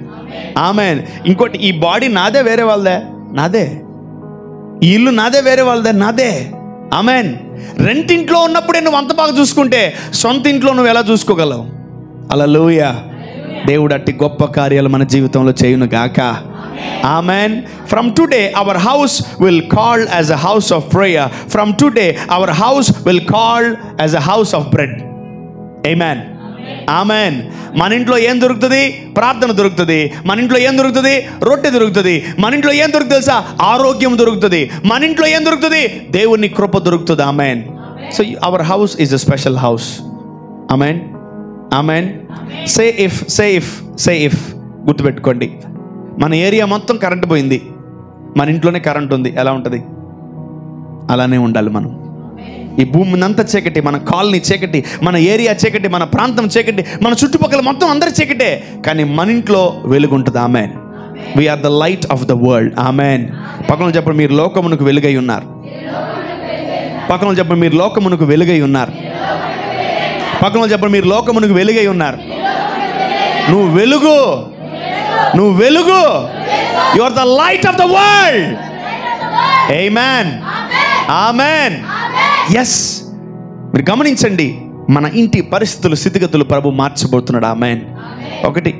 ఆమేన్. ఇంకోటి, ఈ బాడీ నాదే, వేరే వాళ్ళదే? నాదే. ఈ ఇల్లు నాదే, వేరే వాళ్ళదే? నాదే. ఆమేన్. రెంటింట్లో ఉన్నప్పుడే నువ్వు అంత బాగా చూసుకుంటే సొంత ఇంట్లో నువ్వు ఎలా చూసుకోగలవు? హల్లెలూయా. దేవుడు అట్టి గొప్ప కార్యాలు మన జీవితంలో చేయును గాక. ఆమేన్. From today our house will call as a house of prayer. From today our house will call as a house of bread. Amen. ఆమేన్. మన ఇంట్లో ఏం దొరుకుతుంది? ప్రార్థన దొరుకుతుంది. మన ఇంట్లో ఏం దొరుకుతుంది? రొట్టె దొరుకుతుంది. మన ఇంట్లో ఏం దొరుకుతుంది తెలుసా? ఆరోగ్యం దొరుకుతుంది. మన ఇంట్లో ఏం దొరుకుతుంది? దేవుని కృప దొరుకుతుంది. Amen. So our house is a special house. Amen. Amen. Say if గుర్తుపెట్టుకోండి, మన ఏరియా మొత్తం కరెంట్ పోయింది, మన ఇంట్లోనే కరెంట్ ఉంది, ఎలా ఉంటుంది? అలానే ఉండాలి మనం. ఈ భూమిని అంతా చీకటి, మన కాలనీ చీకటి, మన ఏరియా చీకటి, మన ప్రాంతం చీకటి, మన చుట్టుపక్కల మొత్తం అందరి చీకటే, కానీ మన ఇంట్లో వెలుగు ఉంటుంది. Amen. We are the light of the world. Amen. పక్కన చెప్పండి, మీరు లోకమునకు వెలుగై ఉన్నారు. పక్కన చెప్పండి, మీరు లోకమునకు వెలుగై ఉన్నారు. పక్కన చెప్పండి, మీరు లోకమునకు వెలుగై ఉన్నారు. నువ్వు వెలుగు, నువ్వు వెలుగు. You are the light of the world. ఆమేన్, ఆమేన్. ఎస్, మీరు గమనించండి, మన ఇంటి పరిస్థితులు, స్థితిగతులు ప్రభు మార్చబోతున్నాడు. ఆమేన్. ఒకటి,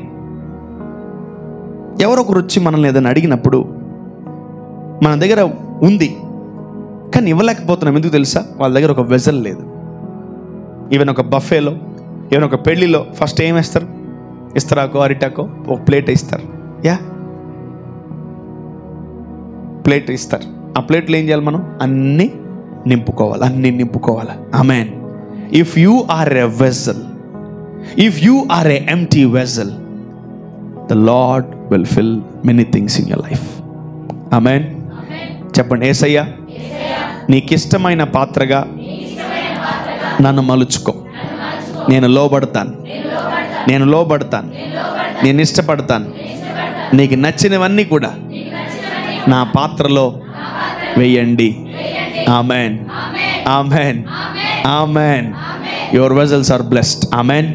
ఎవరొకరు వచ్చి మనల్ని ఏదైనా అడిగినప్పుడు మన దగ్గర ఉంది కానీ ఇవ్వలేకపోతున్నాం. ఎందుకు తెలుసా? వాళ్ళ దగ్గర ఒక వెజల్ లేదు. ఈవెన్ ఒక బఫేలో, ఈవెన్ ఒక పెళ్ళిలో ఫస్ట్ ఏం వేస్తారు? ఇస్తరాకో అరిటాకో ఒక ప్లేట్ ఇస్తారు. యా, ప్లేట్ ఇస్తారు. ఆ ప్లేట్లో ఏం చేయాలి? మనం అన్నీ నింపుకోవాలి, అన్నీ నింపుకోవాలి. Amen. If you are a vessel, if you are a empty vessel, the Lord will fill many things in your life. Amen. చెప్పండి, యేసయ్యా నీకిష్టమైన పాత్రగా నన్ను మలుచుకో. నేను లోబడతాను, నేను లోబడతాను, నేను ఇష్టపడతాను. నీకు నచ్చినవన్నీ కూడా నా పాత్రలో వేయండి. Amen, amen, amen. Your vessels are blessed. Amen.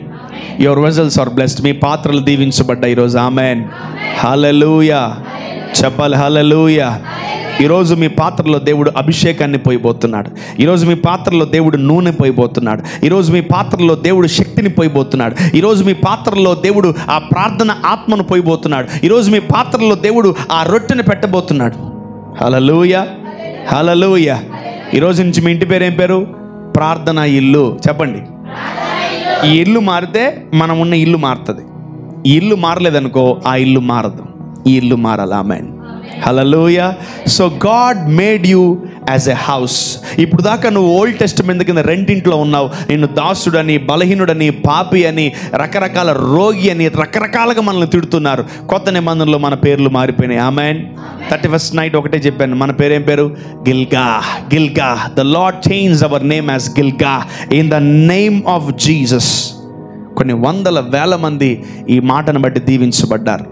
Your vessels are blessed. మీ పాత్రలు దీవించబడ్డాయి ఈరోజు. ఆమెన్. హల్లెలూయా. చెప్పాలి హల్లెలూయా. ఈరోజు మీ పాత్రలో దేవుడు అభిషేకాన్ని పోయిపోతున్నాడు. ఈరోజు మీ పాత్రలో దేవుడు నూనె పోయిపోతున్నాడు. ఈరోజు మీ పాత్రలో దేవుడు శక్తిని పోయిపోతున్నాడు. ఈరోజు మీ పాత్రలో దేవుడు ఆ ప్రార్థన ఆత్మను పోయిపోతున్నాడు. ఈరోజు మీ పాత్రలో దేవుడు ఆ రొట్టెని పెట్టబోతున్నాడు. హల్లెలూయా, హల్లెలూయా. ఈరోజు నుంచి మీ ఇంటి పేరు ఏం పేరు? ప్రార్థన ఇల్లు. చెప్పండి. ఈ ఇల్లు మారితే మనం ఉన్న ఇల్లు మారుతుంది. ఈ ఇల్లు మారలేదనుకో ఆ ఇల్లు మారదు. ఈ ఇల్లు మారాలి. Amen. Hallelujah. So God made you as a house. ఇప్పుడు దాకా నువ్వు ఓల్డ్ టెస్టమెంట్ కింద రెండింట్లో ఉన్నావు. నిన్ను దాసుడని, బలహీనుడని, పాపి అని, రకరకాల రోగి అని, రకరకాలుగా మనల్ని తిడుతున్నారు. కొత్త నిబంధనలో మన పేర్లు మారిపోయినాయి. ఆమేన్. 31st నైట్ ఒకటే చెప్పాను, మన పేరేం పేరు? గిల్గా. గిల్గా. The Lord change our name as గిల్గా in the name of Jesus. కొన్ని వందల వేల మంది ఈ మాటను బట్టి దీవించబడ్డారు.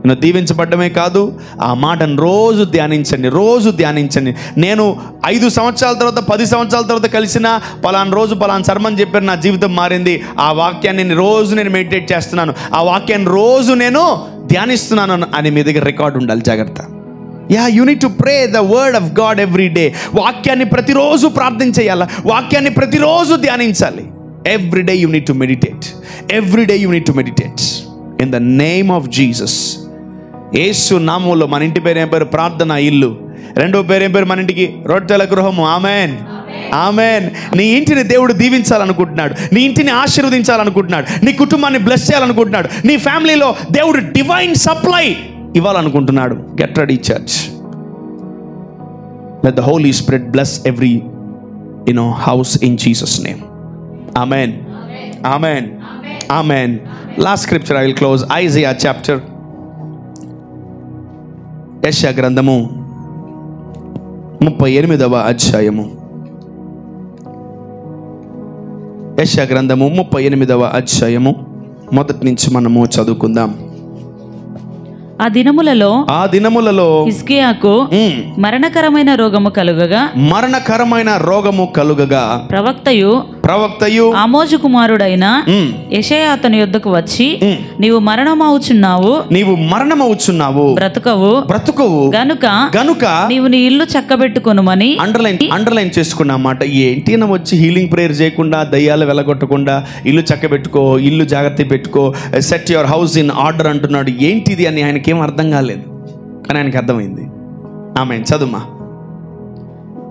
నేను దీవించబడ్డమే కాదు, ఆ మాటను రోజు ధ్యానించండి, రోజు ధ్యానించండి. నేను 5 సంవత్సరాల తర్వాత, 10 సంవత్సరాల తర్వాత కలిసిన పలానా రోజు పలానా సర్మన్ చెప్పారు, నా జీవితం మారింది. ఆ వాక్యాన్ని రోజు నేను మెడిటేట్ చేస్తున్నాను, ఆ వాక్యాన్ని రోజు నేను ధ్యానిస్తున్నాను అని మీ దగ్గర రికార్డు ఉండాలి. జాగ్రత్త. Yeah, you need to pray the word of God every day. వాక్యాన్ని ప్రతిరోజు ప్రార్థన చేయాలి, వాక్యాన్ని ప్రతిరోజు ధ్యానించాలి. Every day you need to meditate. Every day you need to meditate in the name of Jesus. యేసు నామములో మన ఇంటి పేరు ఏం పేరు? ప్రార్థన ఇల్లు. రెండో పేరు ఏం పేరు మన ఇంటికి? రొట్టెల గృహము. ఆమేన్, ఆమేన్. నీ ఇంటిని దేవుడు దీవించాలనుకుంటున్నాడు, నీ ఇంటిని ఆశీర్వదించాలనుకుంటున్నాడు, నీ కుటుంబాన్ని బ్లెస్ చేయాలనుకుంటున్నాడు, నీ ఫ్యామిలీలో దేవుడు డివైన్ సప్లై ఇవ్వాలనుకుంటున్నాడు. Get ready church. Let the holy spirit bless every house in Jesus name. Amen, amen, amen. Last scripture I will close. Isaiah chapter, యెషయా గ్రంథము 38వ అధ్యాయము. యెషయా గ్రంథము 38వ అధ్యాయము మొదటి నుంచి మనము చదువుకుందాం. ఆ దినములలో హిజ్కియాకు మరణకరమైన రోగము కలుగగా ప్రవక్తయు ఆమోజు కుమారుడైన యెషయా అతని యొద్దకు వచ్చి, నీవు మరణమవుచున్నావు, బ్రతుకవు గనుక నీవు నీ ఇల్లు చక్కబెట్టుకొనుమని. అండర్లైన్ చేసుకున్న మాట ఏంటి? వచ్చి హీలింగ్ ప్రేయర్ చేయకుండా, దయ్యాలు వెలగొట్టకుండా, ఇల్లు చక్కబెట్టుకో, ఇల్లు జాగ్రత్త పెట్టుకో, set your house in order అంటున్నాడు. ఏంటిది అని ఆయనకి ఏం అర్థం కాలేదు, కానీ ఆయనకి అర్థమైంది. ఆమేన్. చదువుమా.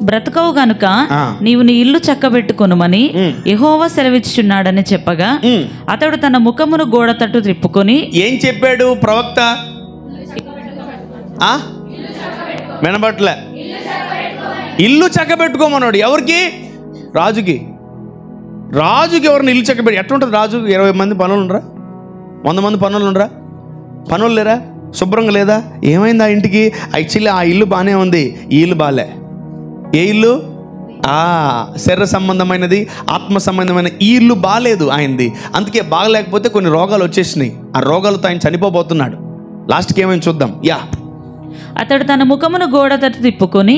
బ్రతకవు గనుక నీవు నీ ఇల్లు చక్కబెట్టుకొనుమని యెహోవా సెలవిచ్చుచున్నాడని చెప్పగా, అతడు తన ముఖమును గోడ తట్టు త్రిప్పుకొని ఏం చెప్పాడు ప్రవక్త? వినబట్లే. ఇల్లు చక్కబెట్టుకోమన్నాడు. ఎవరికి? రాజుకి. రాజుకి ఎవరిని ఇల్లు చక్కబెట్టి ఎట్లుంటుంది? రాజు 20 మంది పనులు ఉండరా? 100 మంది పనులు ఉండరా? పనులు లేరా? శుభ్రంగా లేదా? ఏమైంది ఆ ఇంటికి? యాక్చువల్లీ ఆ ఇల్లు బాగానే ఉంది, ఈ ఇల్లు బాగాలే. ఏ ఇల్లు? శరీర సంబంధమైనది, ఆత్మ సంబంధమైన ఈ ఇల్లు బాగాలేదు ఆయనది. అందుకే బాగలేకపోతే కొన్ని రోగాలు వచ్చేసినాయి. ఆ రోగాలతో ఆయన చనిపోబోతున్నాడు. లాస్ట్కి ఏమైనా చూద్దాం. అతడు తన ముఖమును గోడ తట్టు తిప్పుకొని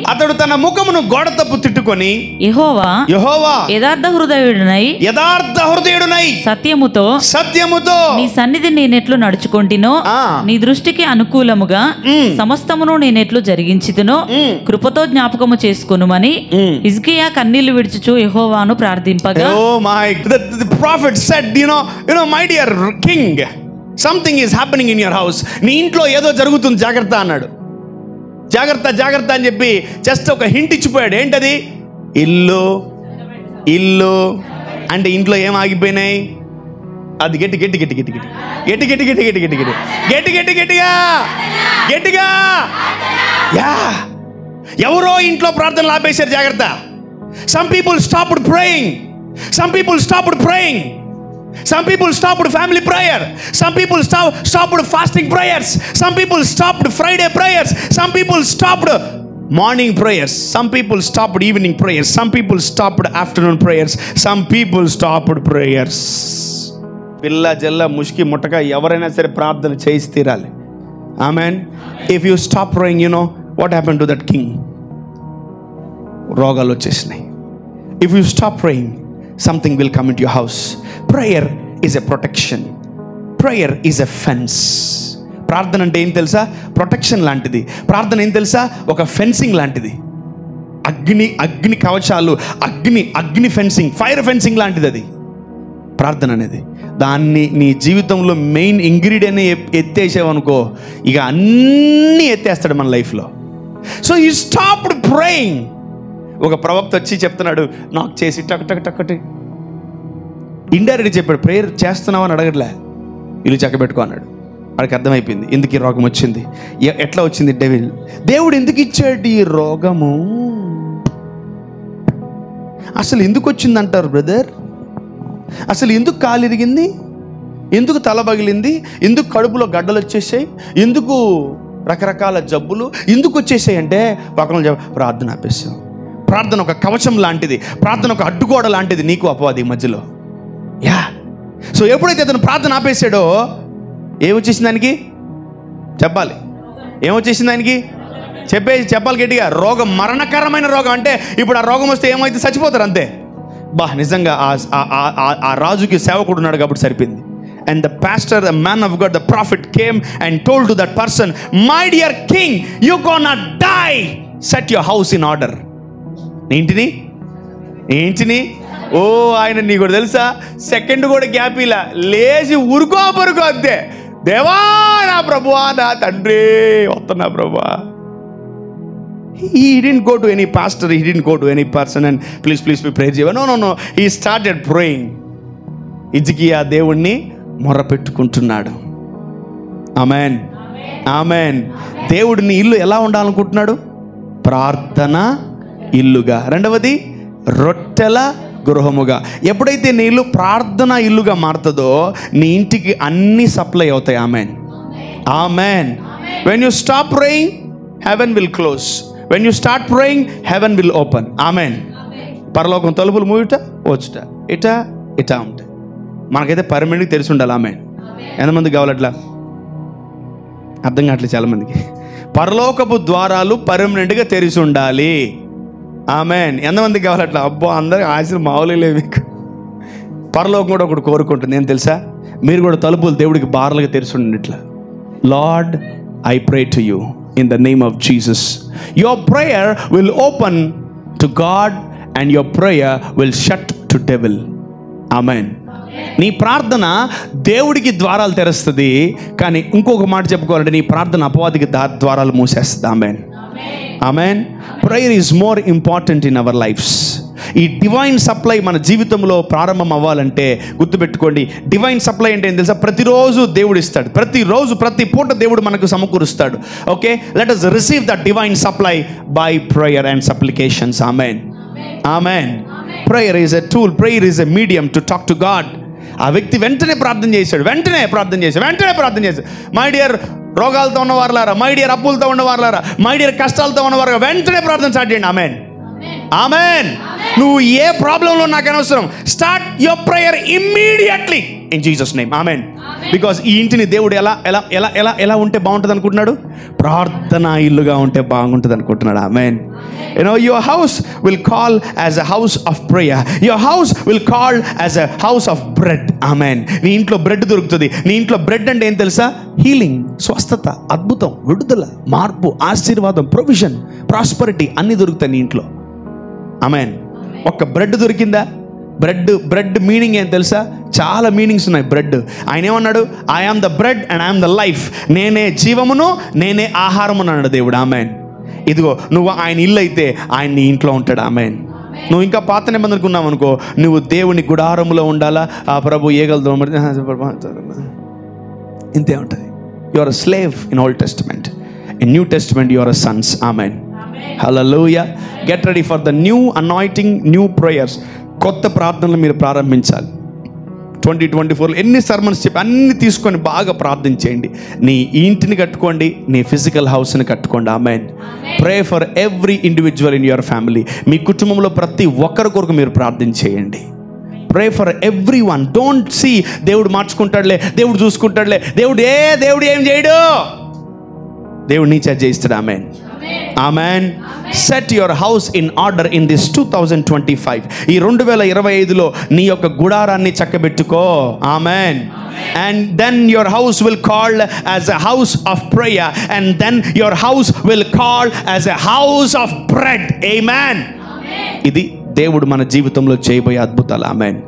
తిట్టుకొని యెహోవా యథార్థ హృదయుడునై సత్యముతో నీ సన్నిధి నేనెట్లు నడుచుకొంటినో నీ దృష్టికి అనుకూలముగా సమస్తమును నేనెట్లు జరిగించితునో కృపతో జ్ఞాపకము చేసుకొనుమని హిజ్కియా కన్నీళ్లు విడుచుచు యెహోవాను ప్రార్థింపగా, the prophet said, my dear king, something is happening in your house. నీ ఇంట్లో ఏదో జరుగుతుంది, జాగ్రత్త అన్నాడు. జాగ్రత్త అని చెప్పి జస్ట్ ఒక హింట్ ఇచ్చిపోయాడు. ఏంటది? ఇల్లు అంటే ఇంట్లో ఏం ఆగిపోయినాయి? అది గట్టిగా ఎవరో ఇంట్లో ప్రార్థనలు ఆపేశారు. జాగ్రత్త. Some people stopped praying. Some people stopped family prayer. Some people stopped fasting prayers. Some people stopped Friday prayers. Some people stopped morning prayers. Some people stopped evening prayers. Some people stopped afternoon prayers. Some people stopped prayers. పిల్ల జల్ల ముష్కి ముట్టక ఎవరైనా సరే ప్రార్థన చేసి తీరాలి. Amen. If you stop praying, what happened to that king? రోగాలు వచ్చేసినాయి. If you stop praying, something will come into your house. Prayer is a protection. Prayer is a fence. ప్రార్థన అంటే ఏం తెలుసా? ప్రొటెక్షన్ లాంటిది. ప్రార్థన ఏం తెలుసా? ఒక ఫెన్సింగ్ లాంటిది. అగ్ని కవచాలు, అగ్ని ఫెన్సింగ్, ఫైర్ ఫెన్సింగ్ లాంటిది అది ప్రార్థన అనేది. దాన్ని నీ జీవితంలో మెయిన్ ఇంగ్రీడియంట్ ఎత్తేసావనుకో, ఇక అన్నీ ఎత్తేస్తాడు మన లైఫ్లో. So you stopped praying. ఒక ప్రవక్త వచ్చి చెప్తున్నాడు, నాకు చేసి టక్కటి ఇండైరెక్ట్గా చెప్పాడు. ప్రేయర్ చేస్తున్నావు అని అడగట్లే, ఇల్లు చక్కబెట్టుకో అన్నాడు. వాడికి అర్థమైపోయింది ఎందుకు ఈ రోగం వచ్చింది, ఎట్లా వచ్చింది, దేవుడు ఎందుకు ఇచ్చాడు ఈ రోగము, అసలు ఎందుకు వచ్చింది అంటారు బ్రదర్. అసలు ఎందుకు కాలు ఇరిగింది, ఎందుకు తల పగిలింది, ఎందుకు కడుపులో గడ్డలు వచ్చేసాయి, ఎందుకు రకరకాల జబ్బులు ఎందుకు వచ్చేసాయి అంటే పక్కన ప్రార్థన ఆపేసాం. ప్రార్థన ఒక కవచం లాంటిది, ప్రార్థన ఒక అడ్డుగోడ లాంటిది నీకు అపవాది మధ్యలో. సో ఎప్పుడైతే అతను ప్రార్థన ఆపేసాడో ఏమొచ్చేసింది దానికి? చెప్పాలి. ఏమొచ్చేసింది దానికి? చెప్పాలి గట్టిగా. రోగం, మరణకరమైన రోగం. అంటే ఇప్పుడు ఆ రోగం వస్తే ఏమైతే చచ్చిపోతారు అంతే. నిజంగా ఆ రాజుకి సేవకుడు ఉన్నాడు కాబట్టి సరిపోయింది. And the pastor, the man of God, the prophet came and told to that person, my dear king, you're gonna die. Set your house in order. ఏంటిని ఆయన నీకు కూడా తెలుసా, సెకండ్ కూడా గ్యాప్ ఇలా లేచి ఉరుకో అంతే. దేవా నా ప్రభువా, నా తండ్రి వస్తున్నా ప్రభువా. He didn't go to any pastor, he didn't go to any person and please pray. No. He started praying. హిజ్కియా దేవుణ్ణి మొరపెట్టుకుంటున్నాడు. ఆమెన్. దేవుడిని ఇల్లు ఎలా ఉండాలనుకుంటున్నాడు? ప్రార్థన ఇల్లుగా. రెండవది రొట్టెల గృహముగా. ఎప్పుడైతే నీ ఇల్లు ప్రార్థన ఇల్లుగా మారుతుందో నీ ఇంటికి అన్ని సప్లై అవుతాయి. Amen. When you stop praying, heaven will close. When you start praying, heaven will open. Amen. పరలోకం తలుపులు మూయుట వచ్చుట ఇటా ఉంటాయి. మనకైతే పర్మనెంట్గా తెలిసి ఉండాలి. ఆమెన్. ఎంతమంది కావాలి అట్లా? అర్థం కావట్లేదు చాలా మందికి. పరలోకపు ద్వారాలు పర్మనెంట్గా తెరిచి ఉండాలి. ఆమెన్. ఎంతమందికి కావాలి అట్లా? అబ్బో, అందరికి ఆశలు మామూలు లేవు మీకు. పరలోకం కూడా ఒకటి కోరుకుంటుంది. ఏం తెలుసా? మీరు కూడా తలుపులు దేవుడికి బార్లుగా తెరిచి ఉండండి. ఇట్లా, lord I pray to you in the name of Jesus. Your prayer will open to God and your prayer will shut to devil. Amen. నీ ప్రార్థన దేవుడికి ద్వారాలు తెరుస్తుంది, కానీ ఇంకొక మాట చెప్పుకోవాలంటే నీ ప్రార్థన అపవాదికి ద్వారాలు మూసేస్తుంది. Amen. Prayer is more important in our lifes. ఈ డివైన్ సప్లై మన జీవితంలో ప్రారంభం అవ్వాలంటే గుర్తుపెట్టుకోండి, డివైన్ సప్లై అంటే ఏం తెలుసా? ప్రతిరోజు దేవుడు ఇస్తాడు. ప్రతిరోజు ప్రతి పూట దేవుడు మనకు సమకూరుస్తాడు. Okay, let us receive the divine supply by prayer and supplications. Amen. Prayer is a tool, prayer is a medium to talk to God. ఆ వ్యక్తి వెంటనే ప్రార్థన చేశాడు. మై డియర్ రోగాలతో ఉన్నవారులారా, మై డియర్ అప్పులతో ఉన్నవారులారా, మై డియర్ కష్టాలతో ఉన్నవారు వెంటనే ప్రార్థన స్టార్ట్ చేయండి. ఆమెన్. నువ్వు ఏ ప్రాబ్లంలో నాకు అనవసరం, start your prayer immediately in Jesus name. Amen. Because ఈ ఇంటిని దేవుడు ఎలా ఎలా ఎలా ఎలా ఎలా ఉంటే బాగుంటుంది అనుకుంటున్నాడు? ప్రార్థనా ఇల్లుగా ఉంటే బాగుంటుంది అనుకుంటున్నాడు. Amen. Your house will call as a house of prayer. Your house will call as a house of bread. Amen. నీ ఇంట్లో బ్రెడ్ దొరుకుతుంది. నీ ఇంట్లో బ్రెడ్ అంటే ఏం తెలుసా? హీలింగ్, స్వస్థత, అద్భుతం, విడుదల, మార్పు, ఆశీర్వాదం, ప్రొవిజన్, ప్రాస్పరిటీ అన్నీ దొరుకుతాయి నీ ఇంట్లో. ఆమేన్. ఒక్క బ్రెడ్ దొరికిందా? బ్రెడ్ మీనింగ్ ఏం తెలుసా? చాలా మీనింగ్స్ ఉన్నాయి బ్రెడ్. ఆయన ఏమన్నాడు? I am the bread and I'm the life. నేనే జీవమును, నేనే ఆహారము అన్నాడు దేవుడు. ఆమేన్. ఇదిగో నువ్వు ఆయన ఇల్లు అయితే ఆయన నీ ఇంట్లో ఉంటాడు. ఆమేన్. నువ్వు ఇంకా పాత నిబంధనకు ఉన్నావు అనుకో, నువ్వు దేవుని గుడారములో ఉండాలా. ఆ ప్రభు ఏగలతో ఇంతే ఉంటుంది. You are a slave in old testament. In new testament you are a sons. ఆమేన్. హల్లెలూయా. Get ready for the new anointing, new prayers. కొత్త ప్రార్థనలు మీరు ప్రారంభించాలి. 2024 ఎన్ని సర్మన్స్ చెప్పి అన్ని తీసుకొని బాగా ప్రార్థన చేయండి. నీ ఇంటిని కట్టుకోండి, నీ ఫిజికల్ హౌస్ని కట్టుకోండి. Amen. Pray for every individual in your family. మీ కుటుంబంలో ప్రతి ఒక్కరి కొరకు మీరు ప్రార్థన చేయండి. Pray for every one. Don't see దేవుడు మార్చుకుంటాడులే, దేవుడు చూసుకుంటాడులే, దేవుడు ఏం చేయడు. దేవుడు నీ చేత చేయిస్తాడు. Amen. Amen. Set your house in order in this 2025. ఈ 2025లో నీ యొక్క గుడారాన్ని చక్కబెట్టుకో. Amen. And then your house will call as a house of prayer, and then your house will call as a house of bread. Amen. ఇది దేవుడు మన జీవితంలో చేయబోయే అద్భుతాలు. ఆమేన్.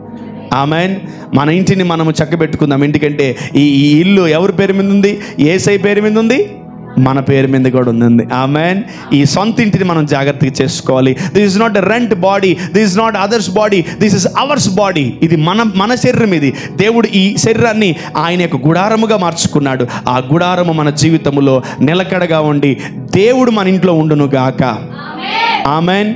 ఆమేన్. మన ఇంటిని మనము చక్కబెట్టుకుందాం. ఎందుకంటే ఈ ఇల్లు ఎవరి పేరు మీద ఉంది? యేసయ్య పేరు మీద ఉంది, మన పేరు మీద కూడా ఉంది. ఆమేన్. ఈ సొంత ఇంటిని మనం జాగ్రత్తగా చేసుకోవాలి. This is not a rent body, this is not others body, this is ours body. ఇది మన శరీరం. ఇది దేవుడు ఈ శరీరాన్ని ఆయన యొక్క గుడారముగా మార్చుకున్నాడు. ఆ గుడారము మన జీవితంలో నిలకడగా ఉండి దేవుడు మన ఇంట్లో ఉండును గాక. ఆమేన్.